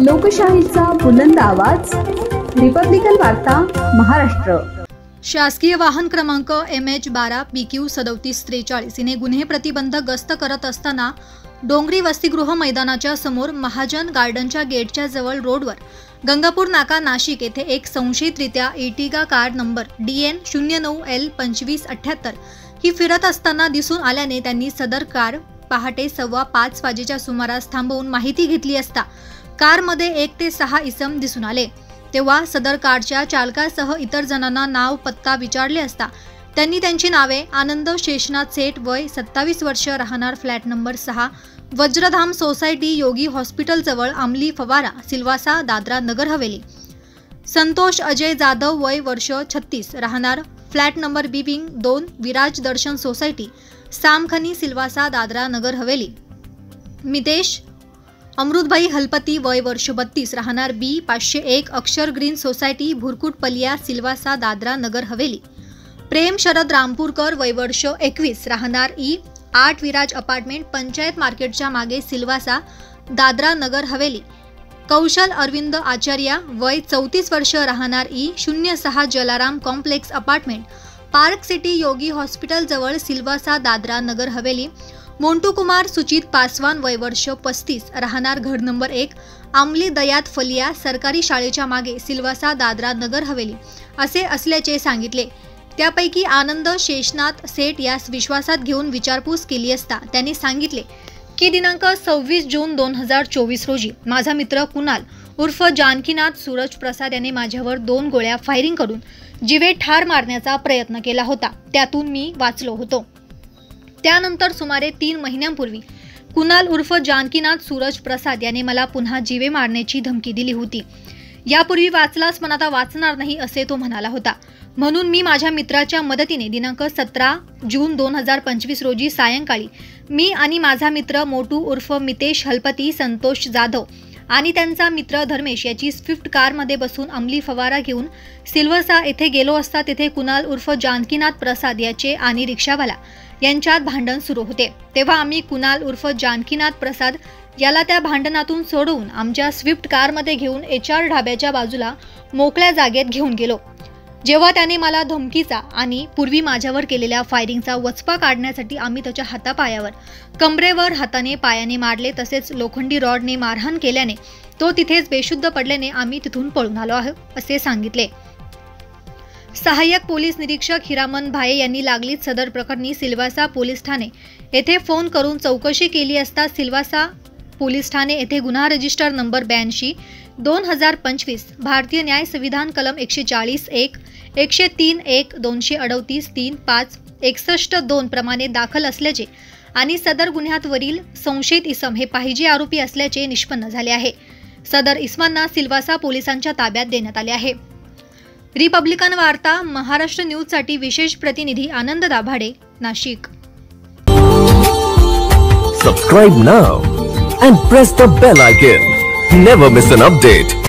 लोकशाहीचा बुलंद आवाज, रिपब्लिकन वार्ता महाराष्ट्र। शासकीय वाहन क्रमांक MH12 PQ 3743 हिने गुन्हे प्रतिबंधक गस्त करत असताना डोंगरी वसतिगृह मैदानाच्या समोर महाजन गार्डनच्या गेटच्या जवळ रोडवर गंगापूर नाका नाशिक येथे एक संशयितरित्या Ertiga car number DN 09L2578 ही फिरत असताना दिसून आल्याने त्यांनी सदर कार पहाटे 5:15 वाजेच्या सुमारास थांबवून माहिती घेतली असता कारमध्ये 1 ते 6 इसम दिसून आले। तेव्हा सदर कारच्या चालकासह इतर जणांना नाव पत्ता विचारले असता त्यांनी त्यांची नावे आनंद शेषनाथ सेठ वय 27 वर्ष राहणार फ्लॅट नंबर 6 वज्रधाम सोसायटी योगी हॉस्पिटल जवळ आमली फवारा सिल्वासा दादरा नगर हवेली, संतोष अजय जाधव वय वर्ष 36 राहणार flat number B wing 2 Viraj Darshan society Samkhani Silvassa Dadra Nagar Haveli, Mitesh Amritbhai Halpati वय वर्ष 32 राहणार B 501 Akshar green society Bhurkut Paliya Silvassa Dadra Nagar Haveli, Prem Sharad Rampurkar वय वर्ष 21 राहणार E 8 विराज अपार्टमेंट पंचायत मार्केटच्या मागे सिल्वासा दादरा नगर हवेली, कौशल अरविंद आचार्य वय 34 वर्ष राहणार E 06 Jalaram complex apartment park city Yogi hospital जवळ सिल्वासा दादरा नगर हवेली, मोंटू कुमार सुचित पासवान वय वर्ष 35 राहणार घड नंबर 1 आमली दयात फलिया सरकारी शाळेच्या मागे सिल्वासा दादरा नगर हवेली असे असल्याचे सांगितले। त्यापैकी आनंद शेषनाथ सेठ यास विश्वासात घेऊन विचारपूस केली असता त्यांनी सांगितले की दिनांक 26 जून 2024 रोजी माझा मित्र कुणाल उर्फ जानकीनाथ सूरज प्रसाद याने माझ्यावर 2 गोळ्या फायरिंग करून जीवे ठार मारण्याचा प्रयत्न केला होता, त्यातून मी वाचलो होतो। त्यानंतर सुमारे 3 महिन्यांपूर्वी कुणाल उर्फ जानकीनाथ सूरज प्रसाद याने मला पुन्हा जीवे मारण्याची धमकी दिली होती। यापूर्वी वाचलास पण आता वाचणार नाही असे तो म्हणाला होता, म्हणून मी माझ्या मित्राच्या मदतीने दिनांक 17 जून 2025 रोजी सायंकाळी मी आणि माझा मित्र मोटू उर्फ मितेश हलपती संतोष जाधव आणि त्यांचा मित्र धर्मेश याची स्विफ्ट कारमध्ये बसून अंमली फवारा घेऊन सिल्वासा येथे गेलो असता तेथे कुणाल उर्फ जानकीनाथ प्रसाद याचे आणि रिक्षावाला यांच्यात भांडण सुरू होते। तेव्हा आम्ही कुणाल उर्फ जानकीनाथ प्रसाद याला त्या भांडणातून सोडवून आमच्या स्विफ्ट कारमध्ये घेऊन HR ढाब्याच्या बाजूला मोकळ्या जागेत घेऊन गेलो। जेव्हा त्याने मला धमकीचा आणि पूर्वी माझ्यावर केलेल्या फायरिंगचा वचपा काढण्यासाठी आम्ही त्याच्या हातापायावर कमरेवर हाताने पायाने मारले, तसेच लोखंडी रॉडने मारहाण केल्याने तो तिथेच बेशुद्ध पडल्याने आम्ही तिथून पळून आलो असे सांगितले। सहाय्यक पोलीस निरीक्षक हिरामन भाये यांनी लागलीच सदर प्रकरणी सिल्वासा पोलीस ठाणे येथे फोन करून चौकशी केली असता सिल्वासा पोलीस ठाणे येथे गुन्हा रजिस्टर नंबर 82 2025 भारतीय न्याय संविधान कलम 140 1 103 1 238 3 5 61 2 प्रमाणे दाखल असल्याचे आणि सदर गुन्ह्यात वरील संशयित इसम हे पाहिजे आरोपी असल्याचे निष्पन्न झाले आहे। सदर इसमांना सिल्वासा पोलिसांच्या ताब्यात देण्यात आले आहे। रिपब्लिकन वार्ता महाराष्ट्र न्यूजसाठी विशेष प्रतिनिधी आनंद Dabhade, Nashik. Subscribe now and press the bell icon. Never miss an update.